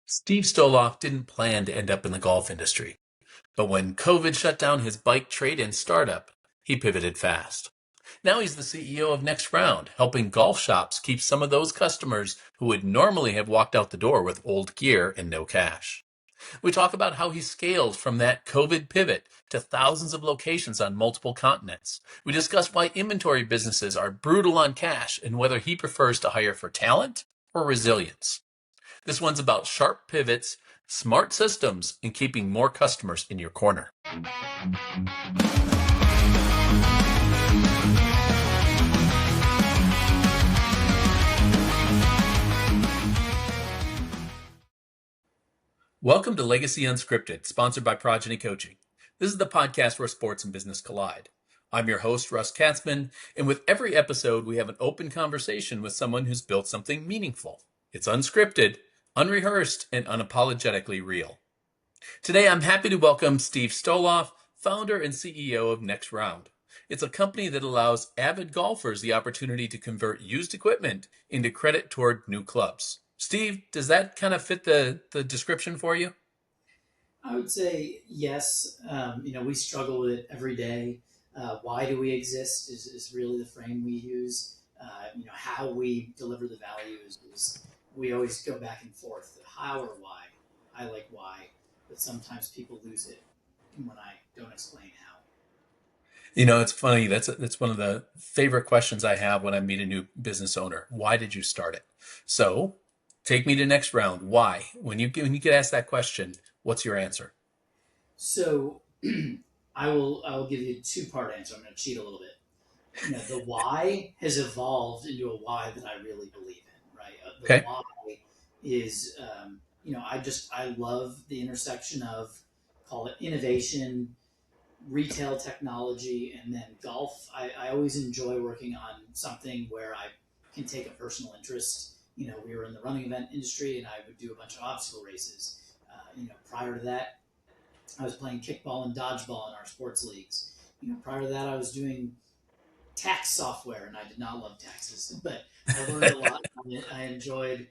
Steve Stoloff didn't plan to end up in the golf industry, but when COVID shut down his bike trade-in startup, he pivoted fast. Now he's the CEO of NextRound, helping golf shops keep some of those customers who would normally have walked out the door with old gear and no cash. We talk about how he scaled from that COVID pivot to thousands of locations on multiple continents. We discuss why inventory businesses are brutal on cash and whether he prefers to hire for talent or resilience. This one's about sharp pivots, smart systems, and keeping more customers in your corner. Welcome to Legacy Unscripted, sponsored by Progeny Coaching. This is the podcast where sports and business collide. I'm your host, Russ Katzman, and with every episode, we have an open conversation with someone who's built something meaningful. It's unscripted, unrehearsed, and unapologetically real. Today, I'm happy to welcome Steve Stoloff, founder and CEO of NextRound. It's a company that allows avid golfers the opportunity to convert used equipment into credit toward new clubs. Steve, does that kind of fit the description for you? I would say yes. We struggle with it every day. Why do we exist is really the frame we use. How we deliver the values is we always go back and forth. How or why? I like why, but sometimes people lose it when I don't explain how. It's funny. That's one of the favorite questions I have when I meet a new business owner. Why did you start it? So take me to NextRound. Why? When you get asked that question, what's your answer? So I will give you a two-part answer. I'm going to cheat a little bit. The why has evolved into a why that I really believe in, right? The Okay. why is, I love the intersection of, call it innovation, retail technology, and then golf. I always enjoy working on something where I can take a personal interest. We were in the running event industry and I would do a bunch of obstacle races. Prior to that, I was playing kickball and dodgeball in our sports leagues. Prior to that, I was doing tax software, and I did not love taxes, but I learned a lot. I enjoyed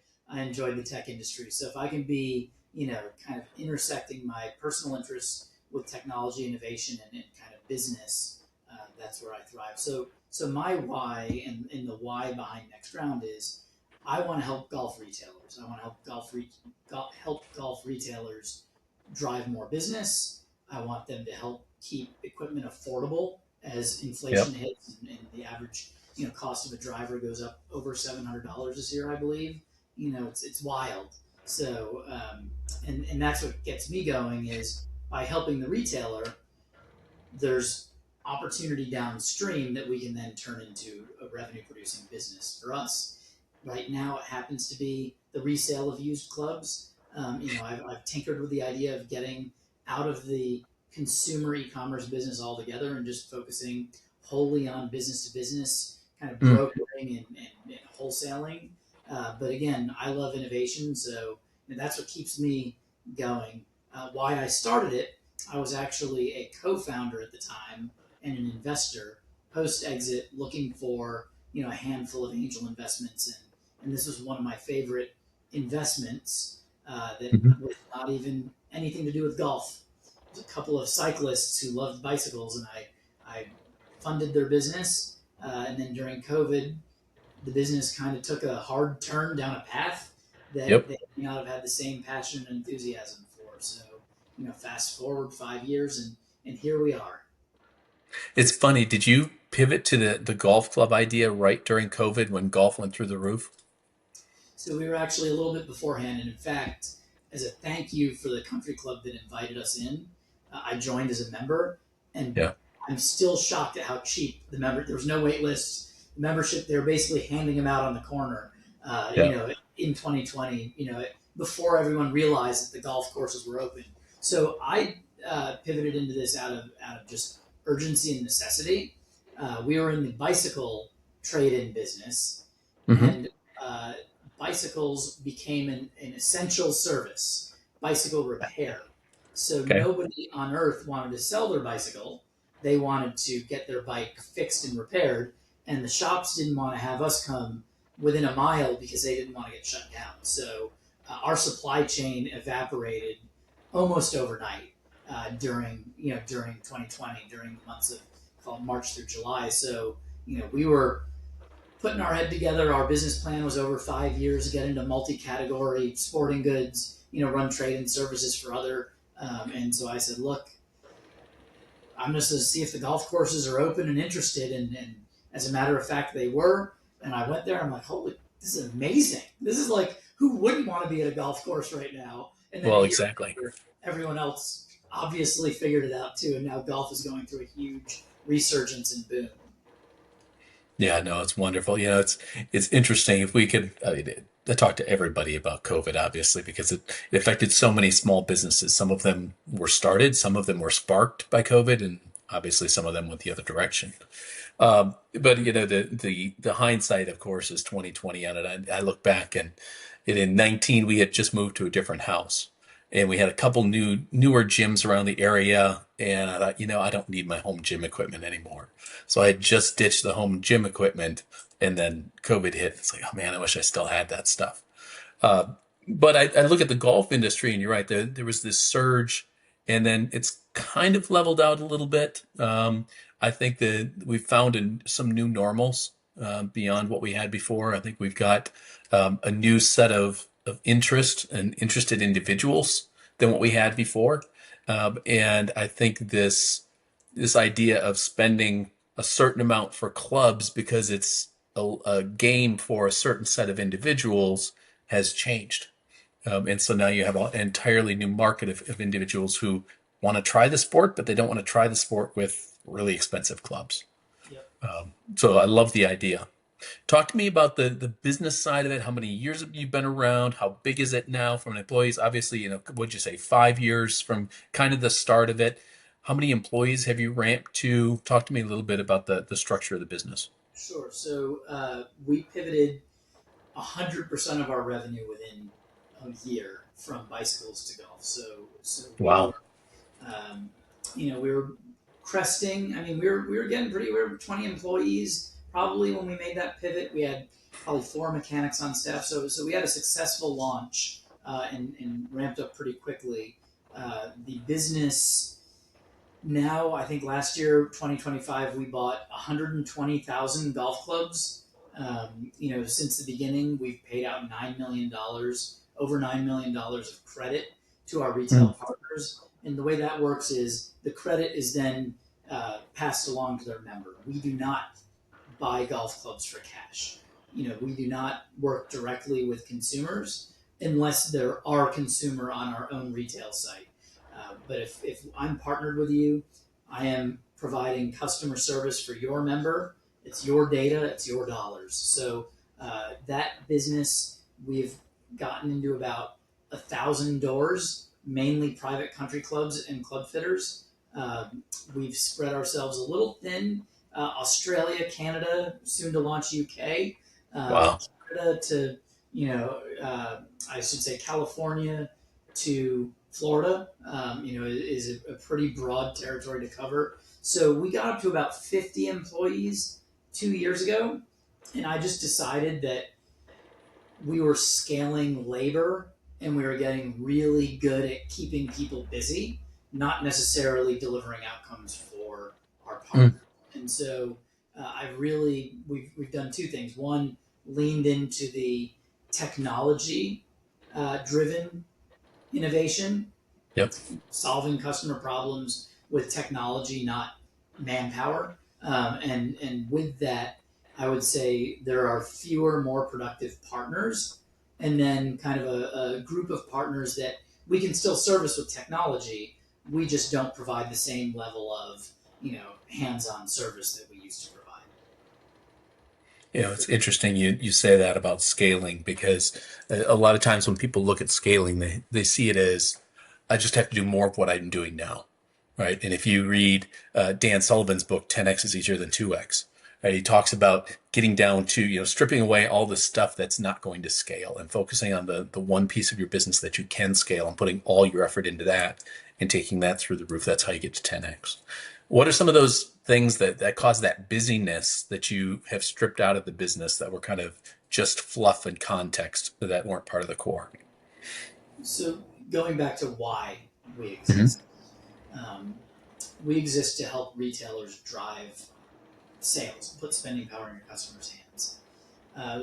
the tech industry. So if I can be, kind of intersecting my personal interests with technology, innovation, and kind of business, that's where I thrive. So my why and the why behind NextRound is I want to help golf retailers. I want to help golf retailers drive more business. I want them to help keep equipment affordable as inflation hits and the average cost of a driver goes up over $700 this year, I believe. It's wild. So and that's what gets me going is by helping the retailer, there's opportunity downstream that we can then turn into a revenue producing business for us. Right now, it happens to be the resale of used clubs. I've tinkered with the idea of getting out of the consumer e-commerce business altogether and just focusing wholly on business to business, kind of brokering and wholesaling. But again, I love innovation, so that's what keeps me going. Why I started it, I was actually a co-founder at the time and an investor post-exit looking for a handful of angel investments, and this was one of my favorite investments that was not even anything to do with golf. It was a couple of cyclists who loved bicycles, and I funded their business. And then during COVID, the business kind of took a hard turn down a path that they may not have had the same passion and enthusiasm for. So, fast forward 5 years, and here we are. It's funny. Did you pivot to the golf club idea right during COVID when golf went through the roof? So we were actually a little bit beforehand. And in fact, as a thank you for the country club that invited us in, I joined as a member. And I'm still shocked at how cheap there was no wait list. The membership, they were basically handing them out on the corner, in 2020, before everyone realized that the golf courses were open. So I pivoted into this out of just urgency and necessity. We were in the bicycle trade-in business, and bicycles became an essential service, bicycle repair. So nobody on earth wanted to sell their bicycle. They wanted to get their bike fixed and repaired, and the shops didn't want to have us come within a mile because they didn't want to get shut down. So our supply chain evaporated almost overnight during 2020, during the months of called March through July. So we were putting our head together. Our business plan was over 5 years, get into multi-category sporting goods, run trade and services for other. And so I said, look, I'm just to see if the golf courses are open and interested. And as a matter of fact, they were. And I went there. I'm like, holy, this is amazing. This is like, who wouldn't want to be at a golf course right now? And then a Well, year exactly. later, everyone else obviously figured it out too. And now golf is going through a huge resurgence and boom. Yeah, no, it's wonderful. It's interesting if we could. I mean, I talked to everybody about COVID, obviously, because it affected so many small businesses. Some of them were started, some of them were sparked by COVID, and obviously some of them went the other direction. But the hindsight, of course, is 2020 on it. I look back and in 19 we had just moved to a different house, and we had a couple newer gyms around the area. And I thought, I don't need my home gym equipment anymore. So I had just ditched the home gym equipment, and then COVID hit. It's like, oh man, I wish I still had that stuff. Uh, but I look at the golf industry, and you're right. There was this surge, and then it's kind of leveled out a little bit. I think that we've found some new normals beyond what we had before. I think we've got a new set of interest and interested individuals than what we had before. And I think this idea of spending a certain amount for clubs because it's a game for a certain set of individuals has changed. And so now you have an entirely new market of individuals who want to try the sport, but they don't want to try the sport with really expensive clubs. Yep. So I love the idea. Talk to me about the business side of it. How many years have you been around? How big is it now from employees? Obviously, what'd you say, 5 years from kind of the start of it? How many employees have you ramped to? Talk to me a little bit about the structure of the business. Sure. So we pivoted 100% of our revenue within a year from bicycles to golf. So Wow. um, we were cresting. I mean, we were getting pretty. We were 20 employees probably when we made that pivot. We had probably 4 mechanics on staff. So we had a successful launch and ramped up pretty quickly. The business now, I think last year, 2025, we bought 120,000 golf clubs. Since the beginning, we've paid out $9 million, over $9 million of credit to our retail Mm. partners. And the way that works is the credit is then passed along to their member. We do not buy golf clubs for cash. We do not work directly with consumers unless they're our consumer on our own retail site. But if I'm partnered with you, I am providing customer service for your member. It's your data, it's your dollars. So that business, we've gotten into about 1,000 doors, mainly private country clubs and club fitters. We've spread ourselves a little thin. Australia, Canada, soon to launch UK. Wow. Canada to, I should say California to Florida, is a pretty broad territory to cover. So we got up to about 50 employees 2 years ago, and I just decided that we were scaling labor and we were getting really good at keeping people busy, not necessarily delivering outcomes for our partners. Mm. And so we've done two things. One, leaned into the technology driven innovation, Yep. solving customer problems with technology, not manpower. And with that, I would say there are fewer, more productive partners, and then kind of a group of partners that we can still service with technology. We just don't provide the same level of hands-on service that we used to provide. It's interesting you say that about scaling, because a lot of times when people look at scaling, they see it as, I just have to do more of what I'm doing now, right? And if you read Dan Sullivan's book, 10x is easier than 2x, right? He talks about getting down to, stripping away all the stuff that's not going to scale and focusing on the one piece of your business that you can scale and putting all your effort into that and taking that through the roof. That's how you get to 10x. What are some of those things that cause that busyness that you have stripped out of the business that were kind of just fluff and context that weren't part of the core? So going back to why we Hmm. exist, um, we exist to help retailers drive sales, put spending power in your customers' hands.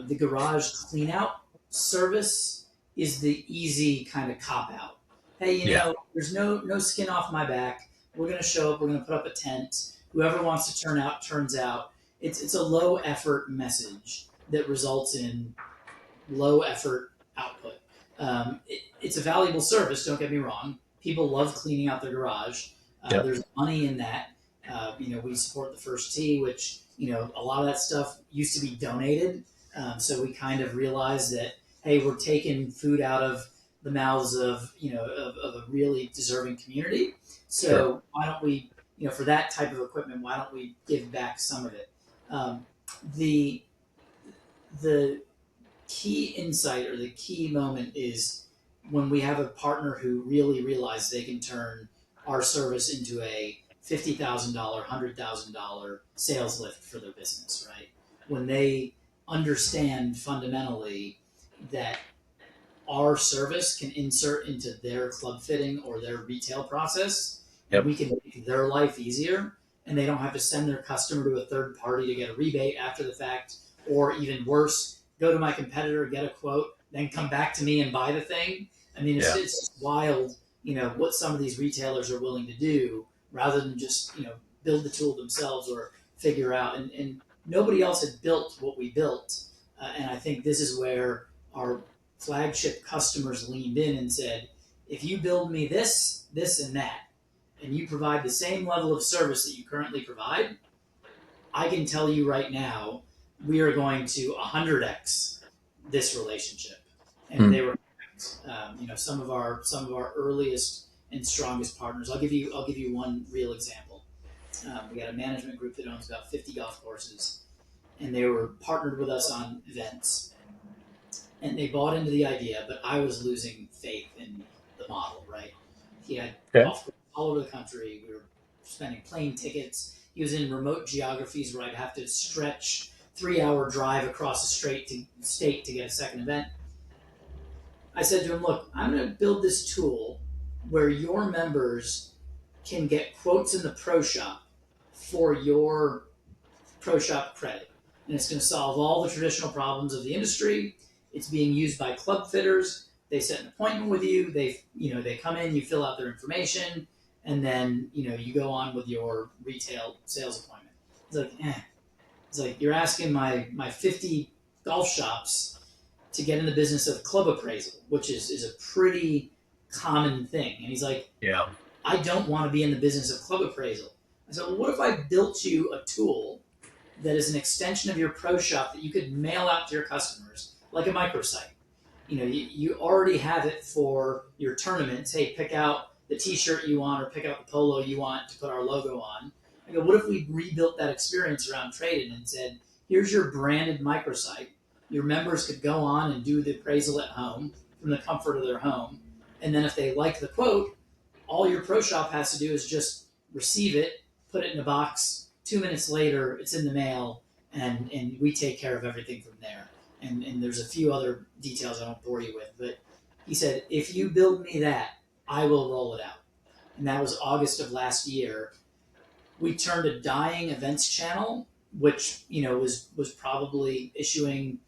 The garage clean out service is the easy kind of cop out. Hey, Yeah. there's no skin off my back. We're gonna show up. We're gonna put up a tent. Whoever wants to turn out turns out. It's a low effort message that results in low effort output. It's a valuable service. Don't get me wrong. People love cleaning out their garage. Yep. There's money in that. We support the First Tee, which a lot of that stuff used to be donated. So we kind of realized that hey, we're taking food out of the mouths of of a really deserving community. Sure. So why don't we for that type of equipment, why don't we give back some of it? Um, the the key insight or the key moment is when we have a partner who really realizes they can turn our service into a $50,000, $100,000 sales lift for their business, right? When they understand fundamentally that our service can insert into their club fitting or their retail process and Yep. we can make their life easier and they don't have to send their customer to a third party to get a rebate after the fact or even worse go to my competitor get a quote then come back to me and buy the thing. I mean Yeah. it's just wild what some of these retailers are willing to do rather than just build the tool themselves or figure out and nobody else had built what we built. And I think this is where our flagship customers leaned in and said, if you build me this, this, and that, and you provide the same level of service that you currently provide, I can tell you right now, we are going to 100x this relationship. And Hmm. they were, some of our earliest and strongest partners. I'll give you one real example. We got a management group that owns about 50 golf courses, and they were partnered with us on events and they bought into the idea, but I was losing faith in the model, right? He had Okay. golf courses all over the country. We were spending plane tickets. He was in remote geographies where I'd have to stretch 3 hour drive across the state to get a second event. I said to him, look, I'm going to build this tool where your members can get quotes in the pro shop for your pro shop credit. And it's going to solve all the traditional problems of the industry. It's being used by club fitters. They set an appointment with you. They come in, you fill out their information, and then you go on with your retail sales appointment. It's like, It's like you're asking my 50 golf shops to get in the business of club appraisal, which is a pretty common thing. And he's like, Yeah. I don't want to be in the business of club appraisal. I said, well, what if I built you a tool that is an extension of your pro shop that you could mail out to your customers, like a microsite? You already have it for your tournaments. Hey, pick out the T-shirt you want or pick out the polo you want to put our logo on. I go, what if we rebuilt that experience around trading and said, here's your branded microsite. Your members could go on and do the appraisal at home from the comfort of their home. And then if they like the quote, all your pro shop has to do is just receive it, put it in a box. 2 minutes later, it's in the mail, and we take care of everything from there. And there's a few other details I won't bore you with, but he said, if you build me that, I will roll it out. And that was August of last year. We turned a dying events channel, which was probably issuing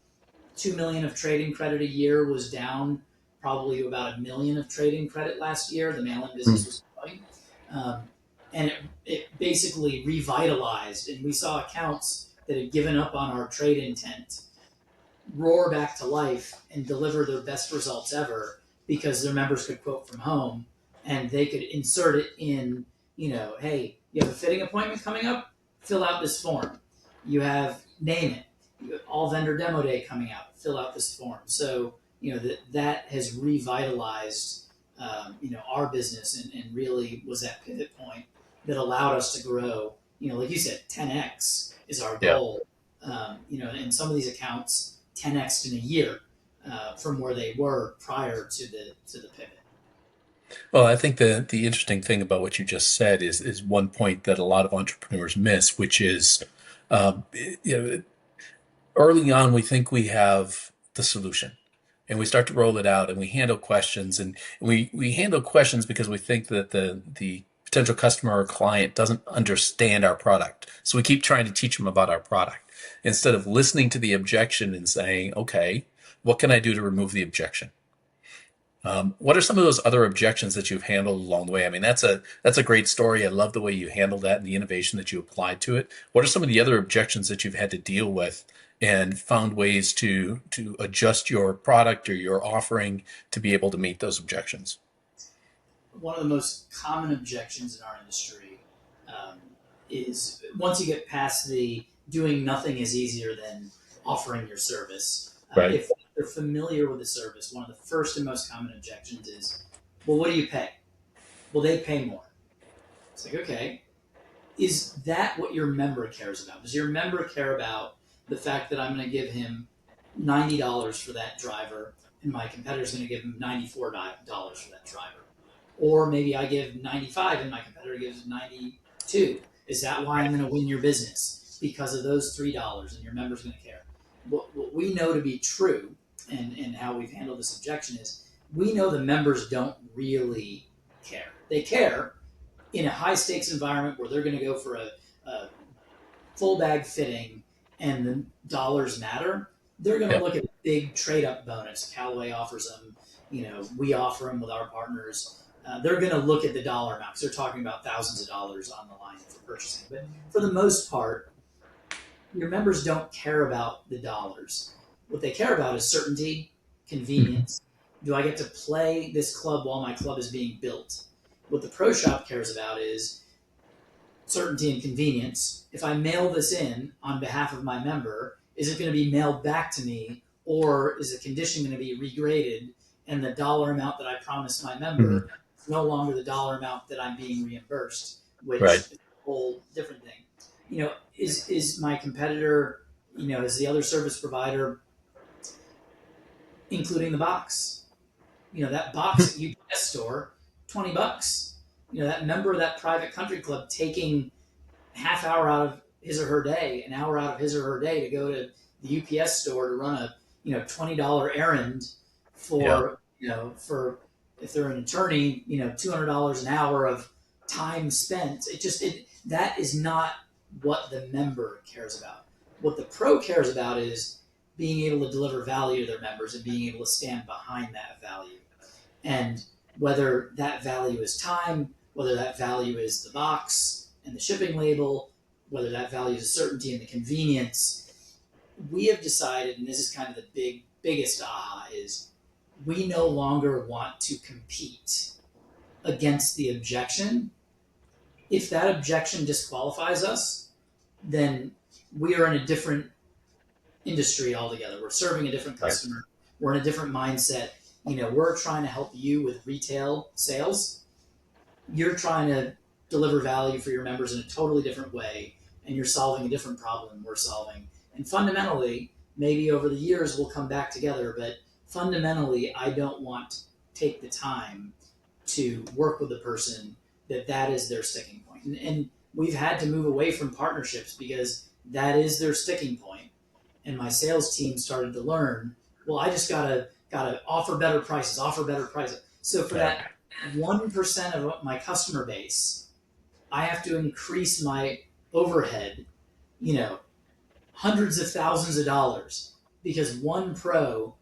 2 million of trading credit a year, was down probably about 1 million of trading credit last year. The mail-in Hmm. business was growing, um, and it basically revitalized. And we saw accounts that had given up on our trade intent roar back to life and deliver their best results ever because their members could quote from home and they could insert it in, hey, you have a fitting appointment coming up, fill out this form. You have name it, you have all vendor demo day coming out, fill out this form. So, that has revitalized, our business and really was that pivot point that allowed us to grow, like you said, 10x is our Yeah. goal. And some of these accounts 10x in a year from where they were prior to the pivot. Well, I think the interesting thing about what you just said is one point that a lot of entrepreneurs miss, which is, um, you know, early on we think we have the solution. and we start to roll it out, and we handle questions, and we handle questions because we think that the potential customer or client doesn't understand our product. So we keep trying to teach them about our product instead of listening to the objection and saying, okay, what can I do to remove the objection? What are some of those other objections that you've handled along the way? I mean, that's a great story. I love the way you handled that and the innovation that you applied to it. What are some of the other objections that you've had to deal with and found ways to adjust your product or your offering to be able to meet those objections? One of the most common objections in our industry um, is once you get past the doing nothing is easier than offering your service. Right. If they're familiar with the service, one of the first and most common objections is, well, what do you pay? Well, they pay more. It's like, okay, is that what your member cares about? Does your member care about the fact that I'm going to give him $90 for that driver and my competitor's going to give him $94 for that driver? Or maybe I give 95 and my competitor gives 92. Is that why I'm going to win your business? Because of those $3 and your member's going to care. What we know to be true and how we've handled this objection is we know the members don't really care. They care in a high stakes environment where they're going to go for a full bag fitting and the dollars matter. They're going to Yep. look at a big trade up bonus. Callaway offers them, we offer them with our partners. They're going to look at the dollar amount because they're talking about thousands of dollars on the line for purchasing. But for the most part, your members don't care about the dollars. What they care about is certainty, Mhm. convenience. Do I get to play this club while my club is being built? What the pro shop cares about is certainty and convenience. If I mail this in on behalf of my member, is it going to be mailed back to me, or is the condition going to be regraded and the dollar amount that I promised my Mhm. member is no longer the dollar amount that I'm being reimbursed, Right. which is a whole different thing. Is my competitor, is the other service provider including the box? That box at UPS store, $20. That member of that private country club taking half hour out of his or her day, an hour out of his or her day to go to the UPS store to run a $20 errand Yeah. for if they're an attorney, $200 an hour of time spent. That is not what the member cares about. What the pro cares about is being able to deliver value to their members and being able to stand behind that value. And whether that value is time, whether that value is the box and the shipping label, whether that value is certainty and the convenience, we have decided, and this is kind of the biggest aha, is we no longer want to compete against the objection. If that objection disqualifies us, then we are in a different industry altogether. We're serving a different Right. customer. We're in a different mindset. We're trying to help you with retail sales. You're trying to deliver value for your members in a totally different way, and you're solving a different problem we're solving. And fundamentally, maybe over the years we'll come back together, but fundamentally, I don't want to take the time to work with a person that is their sticking point. And we've had to move away from partnerships because that is their sticking point. And my sales team started to learn, well, I just gotta offer better prices, offer better prices. So for Right. that 1% of my customer base, I have to increase my overhead, you know, hundreds of thousands of dollars because one pro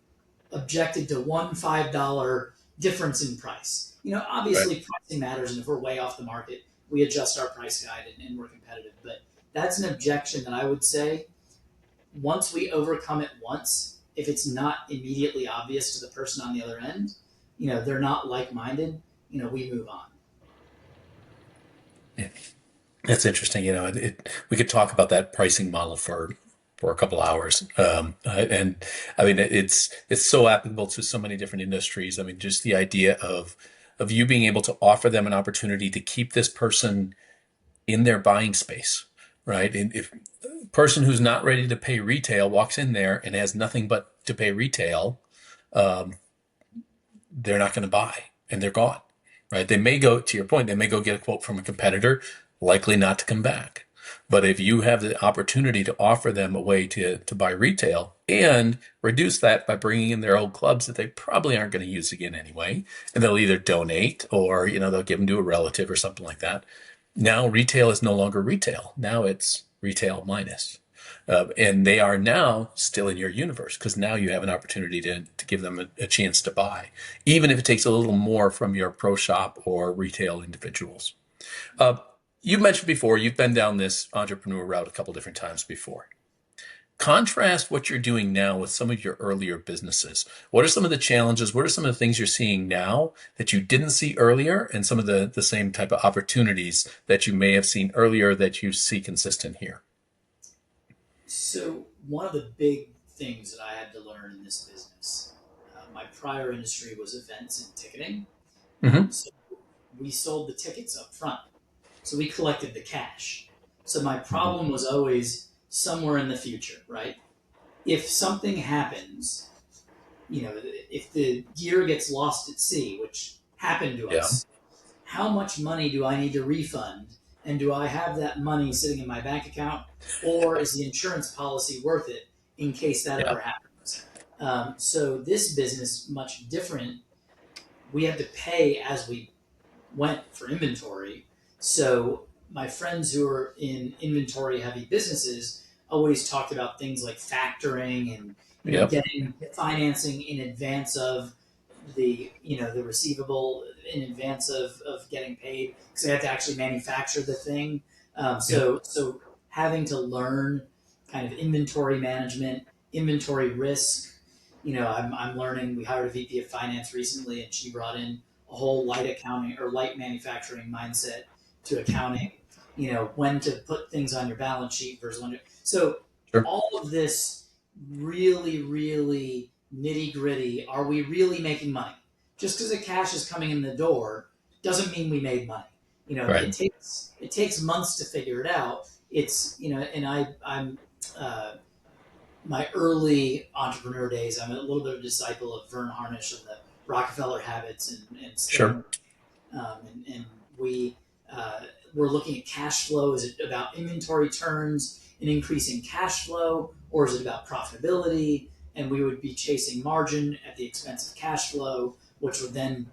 objected to one $5 difference in price. Right. Obviously pricing matters, and if we're way off the market, we adjust our price guide and we're competitive. But that's an objection that I would say once we overcome it once, if it's not immediately obvious to the person on the other end, they're not like minded, we move on. Yeah. That's interesting. We could talk about that pricing model for a couple hours. And I mean, it's so applicable to so many different industries. I mean, just the idea of you being able to offer them an opportunity to keep this person in their buying space, right? And if a person who's not ready to pay retail walks in there and has nothing but to pay retail, um, they're not going to buy and they're gone, right? They may go, to your point, they may go get a quote from a competitor, likely not to come back. But if you have the opportunity to offer them a way to buy retail and reduce that by bringing in their old clubs that they probably aren't going to use again anyway, and they'll either donate or, they'll give them to a relative or something like that. Now retail is no longer retail. Now it's retail minus. And they are now still in your universe because now you have an opportunity to give them a chance to buy, even if it takes a little more from your pro shop or retail individuals. Uh, you mentioned before, you've been down this entrepreneur route a couple different times before. Contrast what you're doing now with some of your earlier businesses. What are some of the challenges? What are some of the things you're seeing now that you didn't see earlier, and some of the same type of opportunities that you may have seen earlier that you see consistent here? So one of the big things that I had to learn in this business, my prior industry was events and ticketing. Mm-hmm. So we sold the tickets up front. So we collected the cash. So my Mm-hmm. problem was always somewhere in the future, right? If something happens, if the gear gets lost at sea, which happened to Yeah. us, how much money do I need to refund? And do I have that money sitting in my bank account? Or is the insurance policy worth it in case that Yeah. ever happens? So this business, much different. We had to pay as we went for inventory. So my friends who are in inventory heavy businesses always talked about things like factoring and Yep. getting financing in advance of the receivable, in advance of getting paid because they have to actually manufacture the thing. Yep. So having to learn kind of inventory management, inventory risk. I'm learning. We hired a VP of finance recently, and she brought in a whole light accounting or light manufacturing mindset to accounting. When to put things on your balance sheet versus when to. So Sure. all of this really, really nitty gritty. Are we really making money? Just because the cash is coming in the door doesn't mean we made money. Right. It takes months to figure it out. And I'm my early entrepreneur days. I'm a little bit of a disciple of Vern Harnish and the Rockefeller habits and Sure. staying. And we we're looking at cash flow. Is it about inventory turns and increasing cash flow, or is it about profitability? And we would be chasing margin at the expense of cash flow, which would then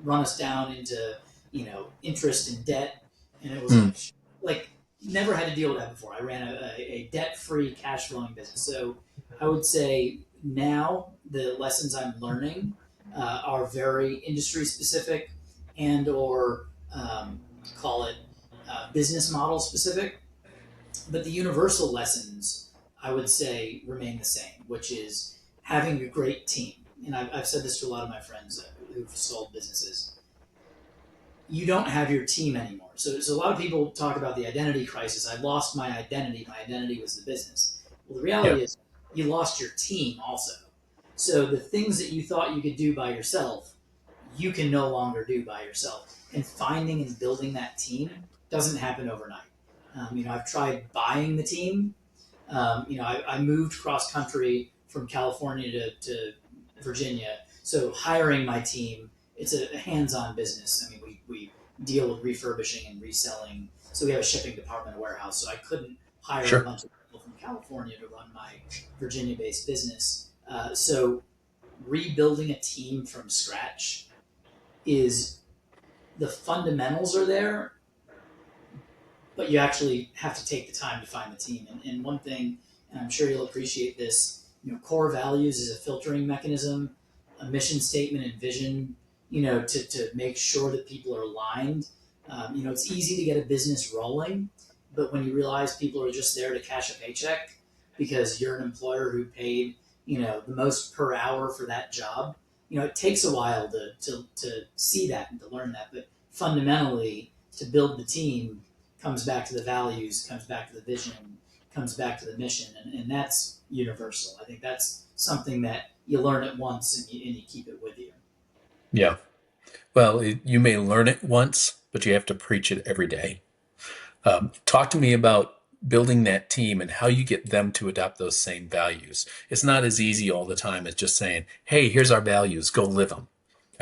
run us down into interest and debt. And it was Mm. like never had to deal with that before. I ran a debt free cash flowing business. So I would say now the lessons I'm learning are very industry specific and or call it business model specific. But the universal lessons I would say remain the same, which is having a great team. And I've said this to a lot of my friends who've sold businesses. You don't have your team anymore. So a lot of people talk about the identity crisis. I lost my identity. My identity was the business. Well, the Yeah. reality is you lost your team also. So the things that you thought you could do by yourself, you can no longer do by yourself. And finding and building that team doesn't happen overnight. I've tried buying the team. I moved cross country from California to Virginia. So hiring my team, it's a hands-on business. I mean, we deal with refurbishing and reselling. So we have a shipping department, a warehouse. So I couldn't hire a Sure. bunch of people from California to run my Virginia-based business. So rebuilding a team from scratch is the fundamentals are there, but you actually have to take the time to find the team. And one thing, and I'm sure you'll appreciate this, core values is a filtering mechanism, a mission statement and vision, to make sure that people are aligned. It's easy to get a business rolling, but when you realize people are just there to cash a paycheck because you're an employer who paid, the most per hour for that job, it takes a while to see that and to learn that. But fundamentally, to build the team, comes back to the values, comes back to the vision, comes back to the mission, and that's universal. I think that's something that you learn it once and you keep it with you. Yeah. Well, you may learn it once, but you have to preach it every day. Talk to me about building that team and how you get them to adopt those same values. It's not as easy all the time as just saying, "Hey, here's our values, go live them."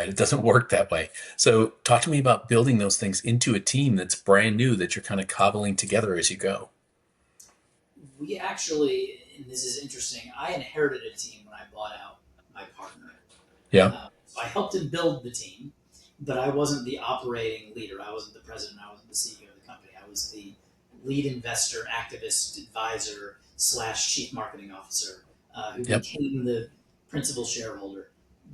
right? It doesn't work that way. So talk to me about building those things into a team that's brand new that you're kind of cobbling together as you go. We actually, and this is interesting, I inherited a team when I bought out my partner. Yeah. So I helped him build the team, but I wasn't the operating leader. I wasn't the president. I wasn't the CEO of the company. I was the lead investor, activist, advisor slash chief marketing officer who Yep. became the principal shareholder.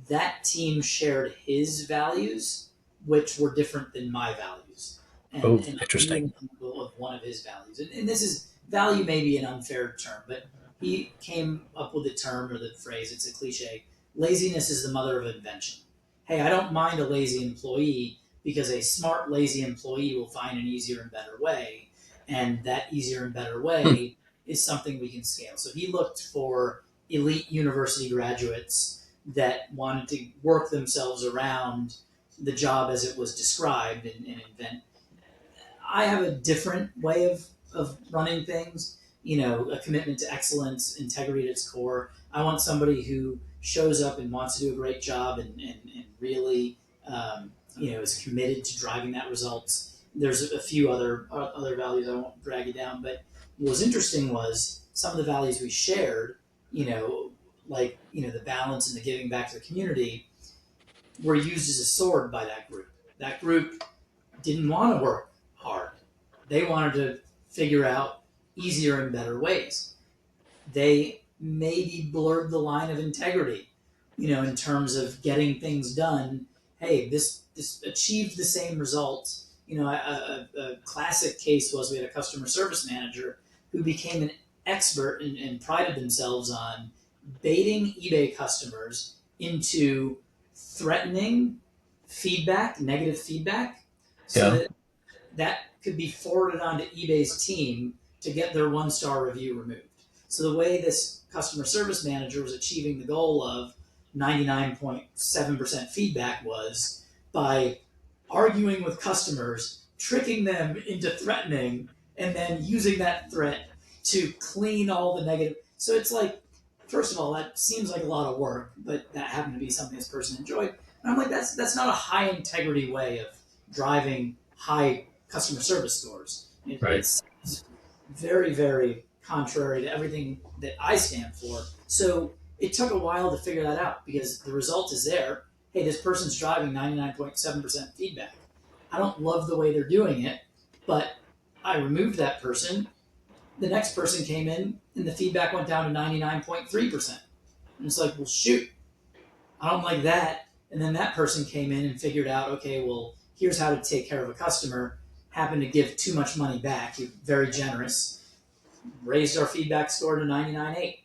That team shared his values, which were different than my values. Oh, And I interesting. knew of one of his values. And this is value, may be an unfair term, but he came up with the term or the phrase, it's a cliche, laziness is the mother of invention. Hey, I don't mind a lazy employee because a smart, lazy employee will find an easier and better way. And that easier and better Hmm. way is something we can scale. So he looked for elite university graduates that wanted to work themselves around the job as it was described and invent. I have a different way of running things, a commitment to excellence, integrity at its core. I want somebody who shows up and wants to do a great job and really, is committed to driving that results. There's a few other values I won't drag you down, but what was interesting was some of the values we shared, the balance and the giving back to the community were used as a sword by that group. That group didn't want to work hard. They wanted to figure out easier and better ways. They maybe blurred the line of integrity, in terms of getting things done. Hey, this achieved the same results. A classic case was we had a customer service manager who became an expert and prided themselves on baiting eBay customers into threatening feedback, negative feedback, so Yeah. that could be forwarded onto eBay's team to get their 1-star review removed. So the way this customer service manager was achieving the goal of 99.7% feedback was by arguing with customers, tricking them into threatening, and then using that threat to clean all the negative. So it's like, first of all, that seems like a lot of work, but that happened to be something this person enjoyed. And I'm like, that's not a high integrity way of driving high customer service scores. Right. It's very, very contrary to everything that I stand for. So it took a while to figure that out because the result is there. Hey, this person's driving 99.7% feedback. I don't love the way they're doing it, but I removed that person. The next person came in and the feedback went down to 99.3%. And it's like, well, shoot, I don't like that. And then that person came in and figured out, okay, well, here's how to take care of a customer. Happened to give too much money back. He was very generous. Raised our feedback score to 99.8.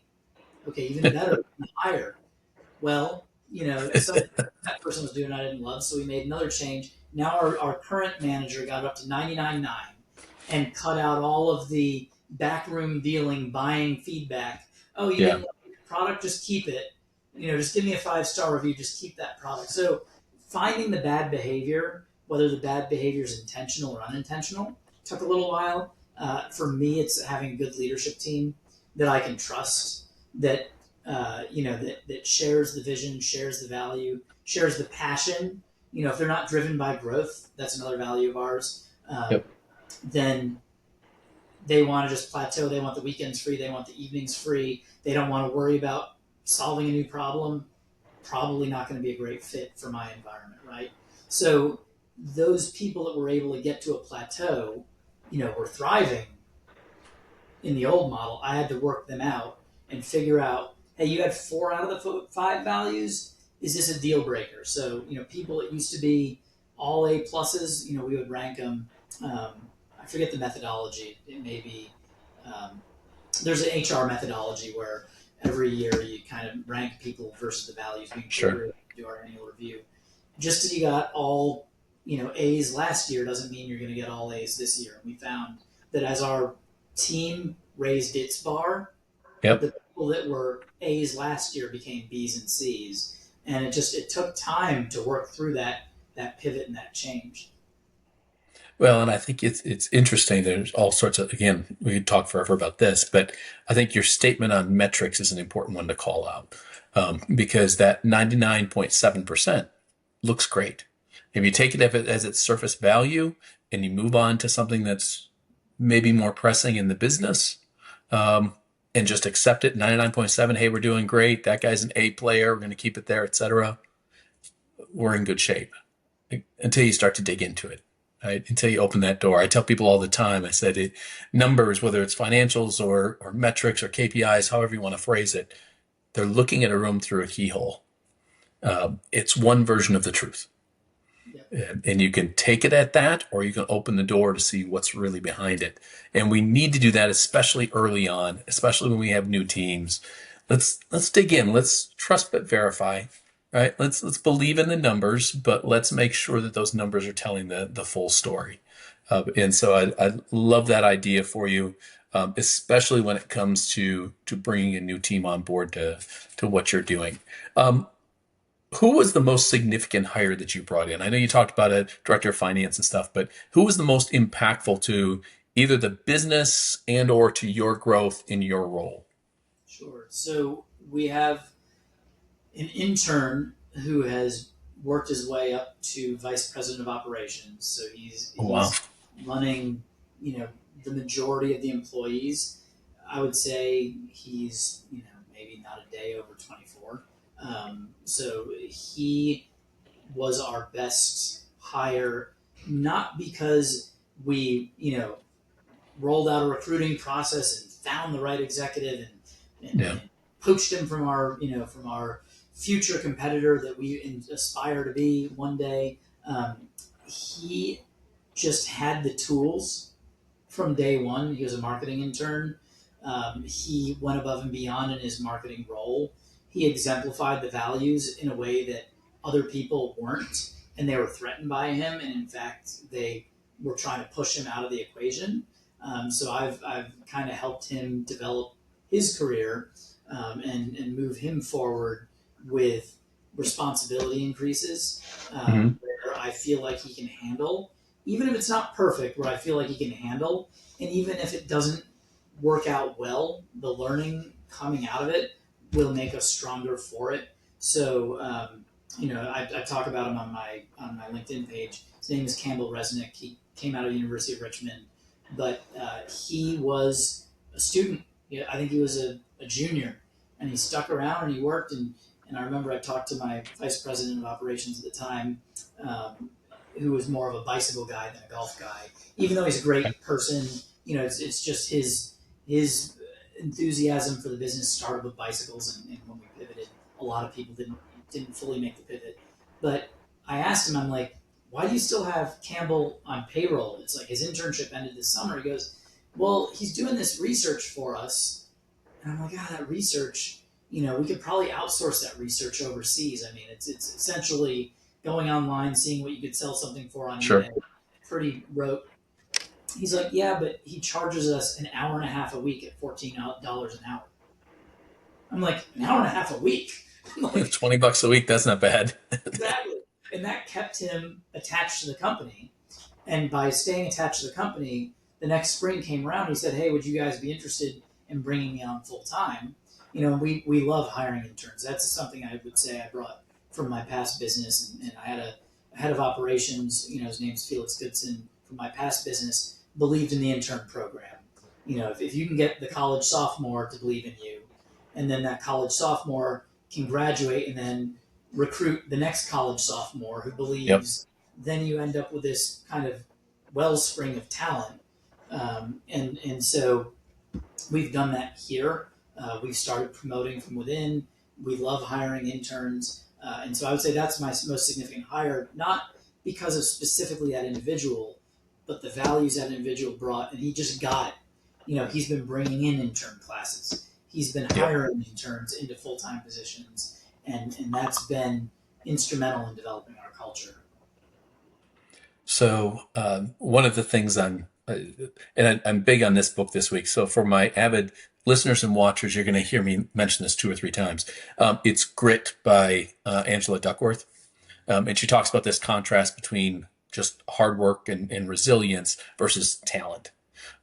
Okay, even better, higher. Well, something that person was doing I didn't love, so we made another change. Now our current manager got up to 99.9 and cut out all of the backroom dealing, buying feedback. Oh, you Yeah. didn't like the product? Just keep it. Just give me a 5-star review. Just keep that product. So finding the bad behavior, whether the bad behavior is intentional or unintentional, took a little while. For me, it's having a good leadership team that I can trust, that that shares the vision, shares the value, shares the passion. If they're not driven by growth, that's another value of ours. Yep. Then they want to just plateau. They want the weekends free. They want the evenings free. They don't want to worry about solving a new problem. Probably not going to be a great fit for my environment, right? So those people that were able to get to a plateau, were thriving in the old model. I had to work them out and figure out, hey, you had 4 out of the 5 values. Is this a deal breaker? So, people that used to be all A pluses, we would rank them. I forget the methodology. It may be, there's an HR methodology where every year you kind of rank people versus the values. We Sure. incorporate into our annual review. Just as you got all, A's last year doesn't mean you're going to get all A's this year. We found that as our team raised its bar, Yep. the people that were A's last year became B's and C's, and it took time to work through that pivot and that change. Well, and I think it's interesting. There's all sorts of, again, we could talk forever about this, but I think your statement on metrics is an important one to call out, because that 99.7%, looks great. If you take it as its surface value and you move on to something that's maybe more pressing in the business, and just accept it, 99.7, hey, we're doing great. That guy's an A player. We're going to keep it there, etc. We're in good shape until you start to dig into it, right? Until you open that door. I tell people all the time, I said numbers, whether it's financials or metrics or KPIs, however you want to phrase it, they're looking at a room through a keyhole. It's one version of the truth. Yep. And you can take it at that, or you can open the door to see what's really behind it. And we need to do that, especially early on, especially when we have new teams. Let's dig in. Let's trust but verify, right? Let's believe in the numbers, but let's make sure that those numbers are telling the full story. And so I love that idea for you, especially when it comes to bringing a new team on board to what you're doing. Who was the most significant hire that you brought in? I know you talked about a director of finance and stuff, but who was the most impactful to either the business and or to your growth in your role? Sure. So we have an intern who has worked his way up to vice president of operations. So he's Oh, wow. he's running, the majority of the employees. I would say he's, maybe not a day over 24. So he was our best hire, not because we, rolled out a recruiting process and found the right executive Yeah. and poached him from our future competitor that we aspire to be one day. He just had the tools from day one. He was a marketing intern. He went above and beyond in his marketing role. He exemplified the values in a way that other people weren't, and they were threatened by him. And in fact, they were trying to push him out of the equation. So I've kind of helped him develop his career, and move him forward with responsibility increases, where I feel like he can handle, even if it's not perfect, where I feel like he can handle, and even if it doesn't work out well, the learning coming out of it will make us stronger for it. So, I talk about him on my LinkedIn page. His name is Campbell Resnick. He came out of the University of Richmond, but he was a student. Yeah, I think he was a junior, and he stuck around and he worked. And I remember I talked to my vice president of operations at the time, who was more of a bicycle guy than a golf guy. Even though he's a great person, it's just his enthusiasm for the business started with bicycles, and when we pivoted, a lot of people didn't fully make the pivot. But I asked him, I'm like, why do you still have Campbell on payroll? It's like his internship ended this summer. He goes, well, he's doing this research for us. And I'm like, that research, we could probably outsource that research overseas. I mean, it's essentially going online, seeing what you could sell something for on Sure. eBay. Pretty rote. He's like, yeah, but he charges us an hour and a half a week at $14 an hour. I'm like, an hour and a half a week? I'm like, $20 a week, that's not bad. exactly. And that kept him attached to the company. And by staying attached to the company, the next spring came around. He said, hey, would you guys be interested in bringing me on full time? We love hiring interns. That's something I would say I brought from my past business. And I had a head of operations, his name's Felix Goodson, from my past business, believed in the intern program. If you can get the college sophomore to believe in you, and then that college sophomore can graduate and then recruit the next college sophomore who believes, then you end up with this kind of wellspring of talent. And so we've done that here. We've started promoting from within. We love hiring interns. And so I would say that's my most significant hire, not because of specifically that individual, but the values that individual brought. And he just got it. He's been bringing in intern classes. He's been hiring interns into full-time positions. And that's been instrumental in developing our culture. So one of the things I'm big on this book this week. So for my avid listeners and watchers, you're going to hear me mention this 2 or 3 times. It's Grit by Angela Duckworth. And she talks about this contrast between just hard work and resilience versus talent.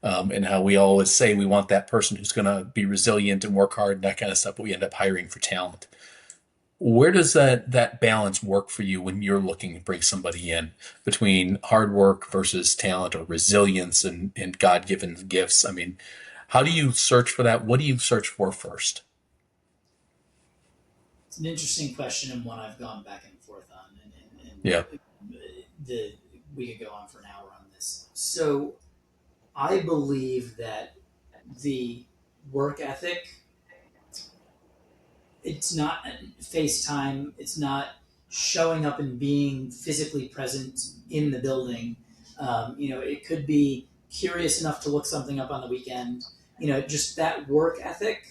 And how we always say we want that person who's going to be resilient and work hard and that kind of stuff, but we end up hiring for talent. where does that balance work for you when you're looking to bring somebody in between hard work versus talent or resilience and God-given gifts? I mean, how do you search for that? What do you search for first? It's an interesting question and one I've gone back and forth on, Yeah. and we could go on for an hour on this. So I believe that the work ethic, it's not FaceTime, it's not showing up and being physically present in the building. It could be curious enough to look something up on the weekend. Just that work ethic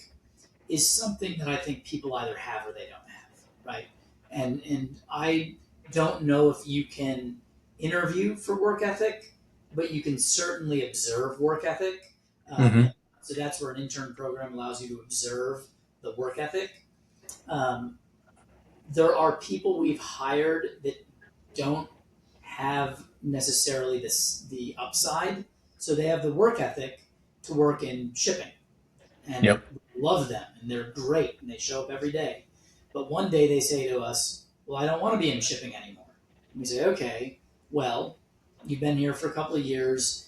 is something that I think people either have or they don't have, right? And I don't know if you can interview for work ethic, but you can certainly observe work ethic. Hmm. And so that's where an intern program allows you to observe the work ethic. Um, there are people we've hired that don't have necessarily the upside, so they have the work ethic to work in shipping, and Yep. we love them and they're great and they show up every day. But one day they say to us, "Well, I don't want to be in shipping anymore." And we say, "Okay, well, you've been here for a couple of years.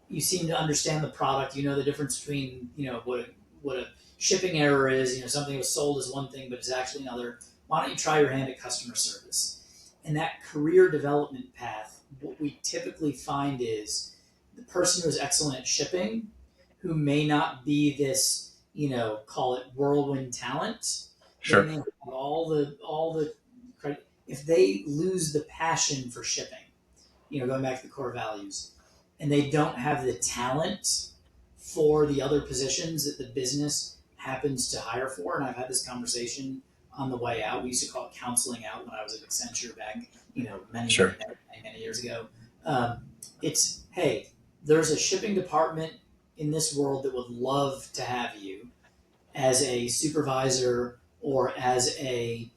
You seem to understand the product. You know the difference between what a shipping error is. Something was sold as one thing but it's actually another. Why don't you try your hand at customer service?" And that career development path, what we typically find is the person who is excellent at shipping, who may not be this, call it whirlwind talent. They Sure. may have all the credit. If they lose the passion for shipping, going back to the core values, and they don't have the talent for the other positions that the business happens to hire for. And I've had this conversation on the way out. We used to call it counseling out when I was at Accenture back, many, many, Sure. many, many years ago. It's, hey, there's a shipping department in this world that would love to have you as a supervisor or as a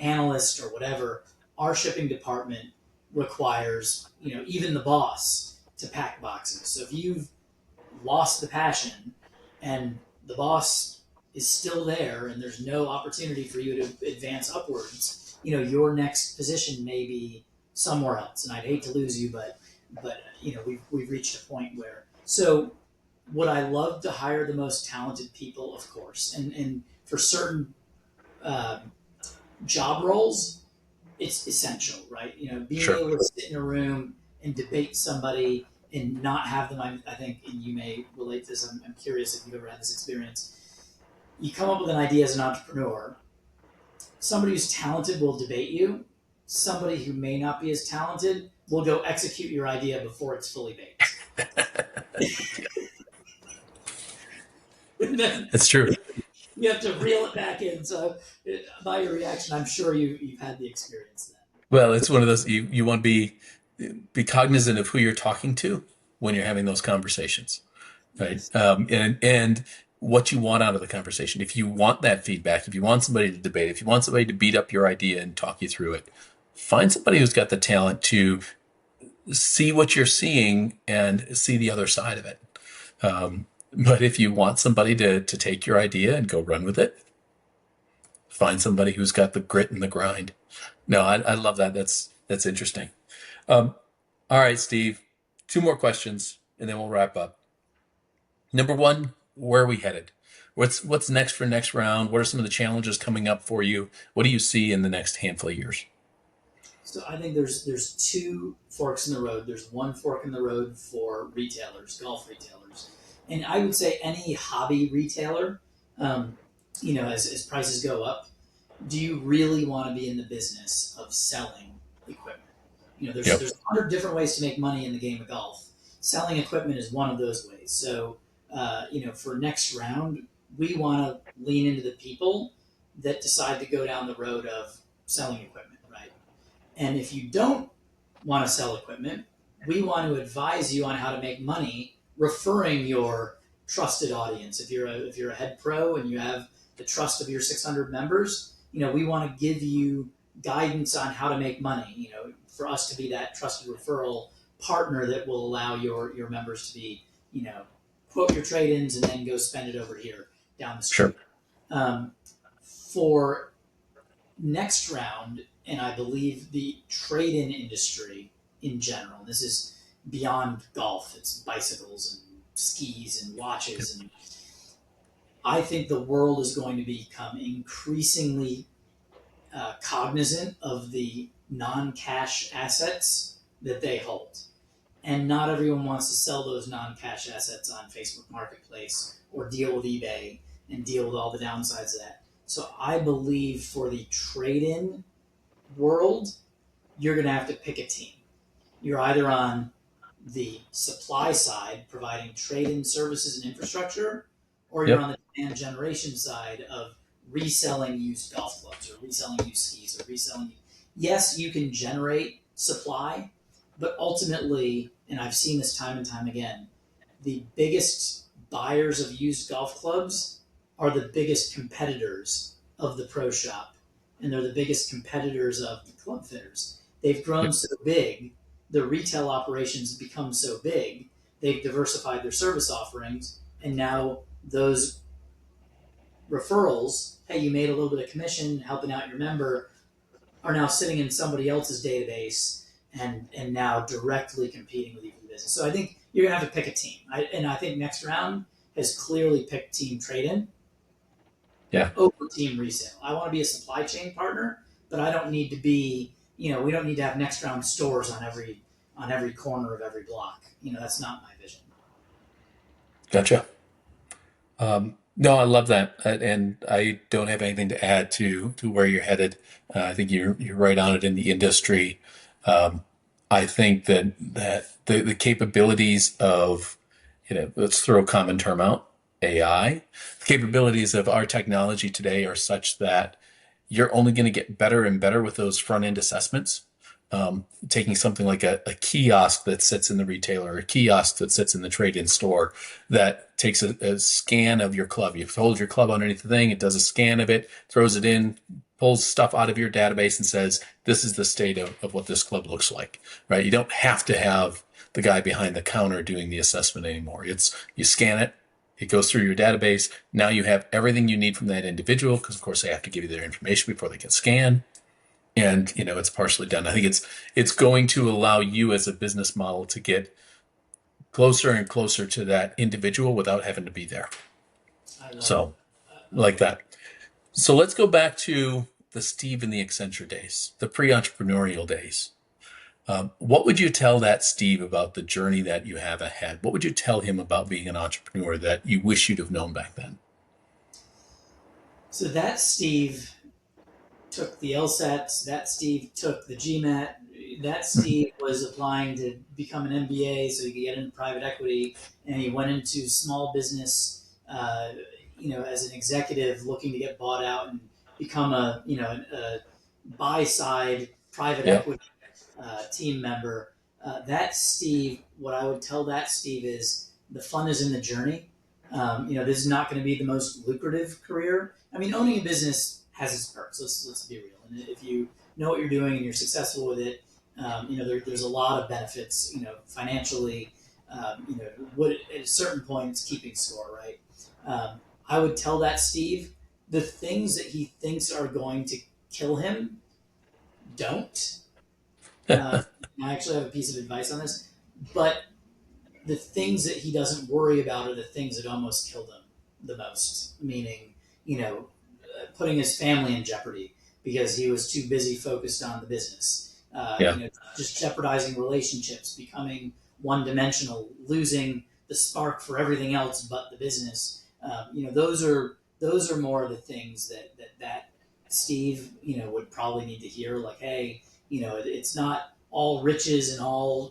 analyst or whatever. Our shipping department requires even the boss to pack boxes. So if you've lost the passion and the boss is still there and there's no opportunity for you to advance upwards, your next position may be somewhere else. And I'd hate to lose you, but we've reached a point where, so would I love to hire the most talented people? Of course. And for certain um, job roles, it's essential, right? Being Sure. able to sit in a room and debate somebody and not have them, I think, and you may relate to this, I'm curious if you've ever had this experience. You come up with an idea as an entrepreneur, somebody who's talented will debate you, somebody who may not be as talented will go execute your idea before it's fully baked. And then It's true. you have to reel it back in. So, by your reaction, I'm sure you've had the experience then. Well, it's one of those you want to be cognizant of who you're talking to when you're having those conversations, right? Yes. And what you want out of the conversation. If you want that feedback, if you want somebody to debate, if you want somebody to beat up your idea and talk you through it, find somebody who's got the talent to see what you're seeing and see the other side of it. But if you want somebody to take your idea and go run with it, find somebody who's got the grit and the grind. No, I love that. That's interesting. Um, all right, Steve. Two more questions, and then we'll wrap up. Number one, where are we headed? What's next for next round? What are some of the challenges coming up for you? What do you see in the next handful of years? So I think there's two forks in the road. There's one fork in the road for retailers, golf retailers, and I would say any hobby retailer. Um, as prices go up, do you really want to be in the business of selling equipment? There's Yep. there's 100 different ways to make money in the game of golf. Selling equipment is one of those ways. So for next round, we want to lean into the people that decide to go down the road of selling equipment, right? And if you don't want to sell equipment, we want to advise you on how to make money referring your trusted audience. If you're a head pro and you have the trust of your 600 members, we want to give you guidance on how to make money. For us to be that trusted referral partner that will allow your members to be, quote your trade-ins and then go spend it over here down the Sure. street. For Next round, and I believe the trade-in industry in general. This is beyond golf. It's bicycles and skis and watches, and I think the world is going to become increasingly cognizant of the non-cash assets that they hold. And not everyone wants to sell those non-cash assets on Facebook Marketplace or deal with eBay and deal with all the downsides of that. So I believe for the trade-in world, you're going to have to pick a team. You're either on the supply side, providing trade-in services and infrastructure, or you're Yep. on the demand generation side of reselling used golf clubs or reselling used skis or reselling. Yes, you can generate supply, but ultimately, and I've seen this time and time again, the biggest buyers of used golf clubs are the biggest competitors of the pro shop, and they're the biggest competitors of the club fitters. They've grown Yep. so big, the retail operations have become so big, they've diversified their service offerings, and now those referrals, hey, you made a little bit of commission helping out your member, are now sitting in somebody else's database and now directly competing with you for the business. So I think you're gonna have to pick a team. And I think Next Round has clearly picked team trade-in Yeah. over team resale. I want to be a supply chain partner, but I don't need to be, we don't need to have Next Round stores on every corner of every block. That's not my vision. Gotcha. No, I love that, and I don't have anything to add to where you're headed. I think you're right on it in the industry. Um, I think that the capabilities of, let's throw a common term out, AI. The capabilities of our technology today are such that you're only going to get better and better with those front end assessments. Taking something like a kiosk that sits in the retailer, or a kiosk that sits in the trade-in store, that takes a scan of your club. You hold your club underneath the thing, it does a scan of it, throws it in, pulls stuff out of your database and says, this is the state of what this club looks like, right? You don't have to have the guy behind the counter doing the assessment anymore. You scan it, it goes through your database. Now you have everything you need from that individual, because of course they have to give you their information before they can scan, and it's partially done. I think it's going to allow you as a business model to get closer and closer to that individual without having to be there. I love it. So I love like it. that. So let's go back to the Steve and the Accenture days, the pre-entrepreneurial days. What would you tell that Steve about the journey that you have ahead? What would you tell him about being an entrepreneur that you wish you'd have known back then? So that Steve took the LSATs. That Steve took the GMAT. That Steve was applying to become an MBA so he could get into private equity, and he went into small business, as an executive looking to get bought out and become a buy side private Yeah. equity team member. That Steve, what I would tell that Steve is the fun is in the journey. This is not going to be the most lucrative career. I mean, owning a business has its perks. Let's be real. And if you know what you're doing and you're successful with it, there's a lot of benefits. Financially, what at a certain point it's keeping score, right? I would tell that Steve the things that he thinks are going to kill him don't. Uh, I actually have a piece of advice on this, but the things that he doesn't worry about are the things that almost killed him the most. Meaning, putting his family in jeopardy because he was too busy focused on the business. Yeah. Just jeopardizing relationships, becoming one-dimensional, losing the spark for everything else but the business. Those are more of the things that Steve would probably need to hear. Like, hey, it's not all riches and all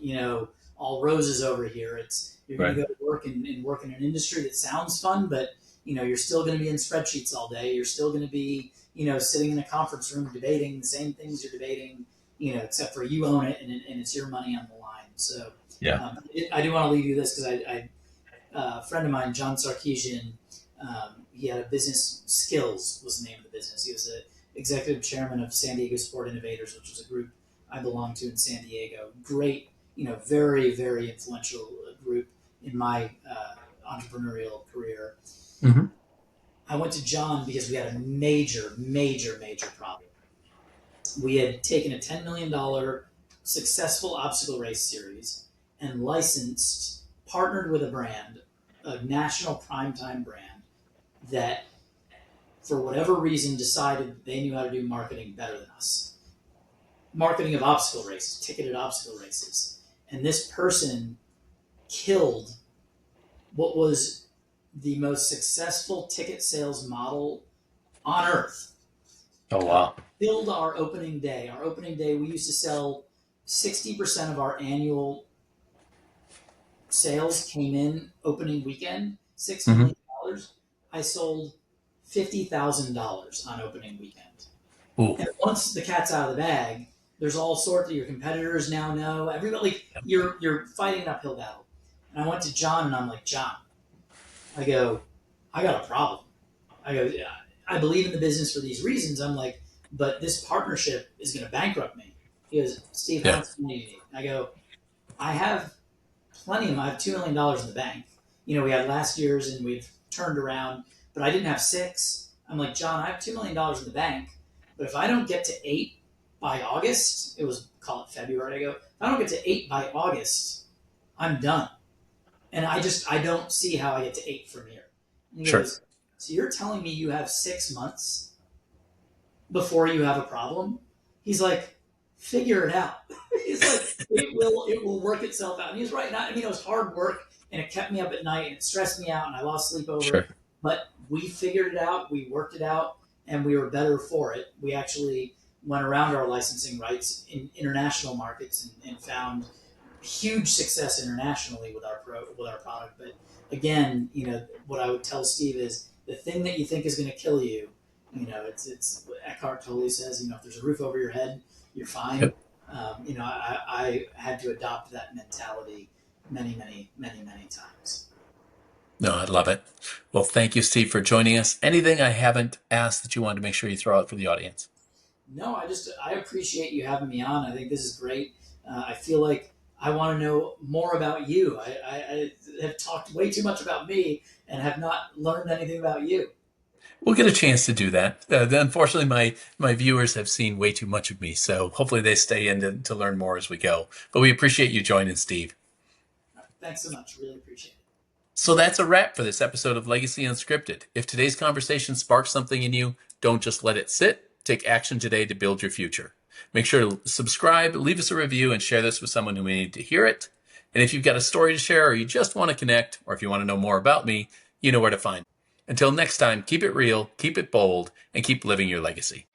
roses over here. It's you're going Right. to go to work and work in an industry that sounds fun, but you're still going to be in spreadsheets all day. You're still going to be sitting in a conference room debating the same things you're debating, except for you own it and it's your money on the line. So Yeah. I do want to leave you this because a friend of mine, John Sarkeesian, he had a business. Skills was the name of the business. He was the executive chairman of San Diego Sport Innovators, which was a group I belonged to in San Diego. Great, very, very influential group in my entrepreneurial career. Hmm. I went to John because we had a major, major, major problem. we had taken a $10 million successful obstacle race series and licensed, partnered with a brand, a national primetime brand that, for whatever reason, decided they knew how to do marketing better than us. Marketing of obstacle races, ticketed obstacle races. And this person killed what was the most successful ticket sales model on earth. Oh, wow. Killed our opening day. Our opening day, we used to sell 60% of our annual sales came in opening weekend, $6 million. I sold $50,000 on opening weekend. Ooh. And once the cat's out of the bag, there's all sorts of your competitors now know. Everybody, you're fighting an uphill battle. And I went to John and I'm like, John, I go, I got a problem. I go, yeah, I believe in the business for these reasons. I'm like, but this partnership is going to bankrupt me. He goes, Steve, how much money do you need? I go, I have plenty of, I have $2 million in the bank. You know, we had last year's and we've turned around, but I didn't have 6. I'm like, John, I have $2 million in the bank, but if I don't get to 8 by August, it was, call it February, I go, if I don't get to 8 by August, I'm done. And I don't see how I get to 8 from here. And he goes, so you're telling me you have 6 months before you have a problem? He's like, figure it out. He's like, it will work itself out. And he's right. I mean, it was hard work and it kept me up at night and it stressed me out and I lost sleep over it. But we figured it out, we worked it out, and we were better for it. We actually went around our licensing rights in international markets and found huge success internationally with our product. But again, you know, what I would tell Steve is the thing that you think is going to kill you, you know, it's Eckhart Tolle says, you know, if there's a roof over your head, you're fine. Yep. You know, I had to adopt that mentality many times. No, I love it. Well, thank you, Steve, for joining us. Anything I haven't asked that you wanted to make sure you throw out for the audience? No, I appreciate you having me on. I think this is great. I feel like I want to know more about you. I have talked way too much about me and have not learned anything about you. We'll get a chance to do that. Unfortunately, my viewers have seen way too much of me, so hopefully they stay in to learn more as we go. But we appreciate you joining, Steve. Thanks so much. Really appreciate it. So that's a wrap for this episode of Legacy Unscripted. If today's conversation sparks something in you, don't just let it sit. Take action today to build your future. Make sure to subscribe, leave us a review, and share this with someone who may need to hear it. And if you've got a story to share, or you just want to connect, or if you want to know more about me, you know where to find me. Until next time, keep it real, keep it bold, and keep living your legacy.